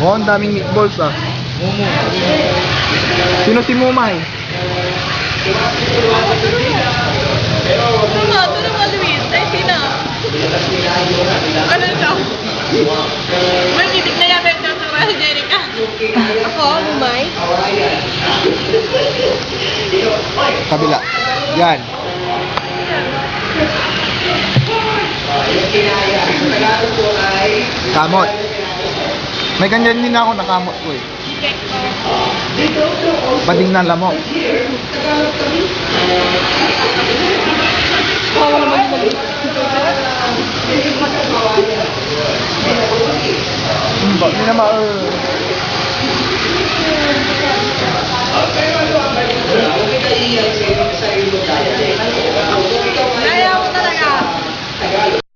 Oh, ang daming meatballs ah. Sino si Mumay? Tulong mo, Luis. Ay, sino? Ano ito? May titig na yapit ng Tura Jerica. Ako, Lumay. Kabila. Yan. Kamot. May ganyan din ako nakamot ko eh. Bading na lamok. Hindi na ma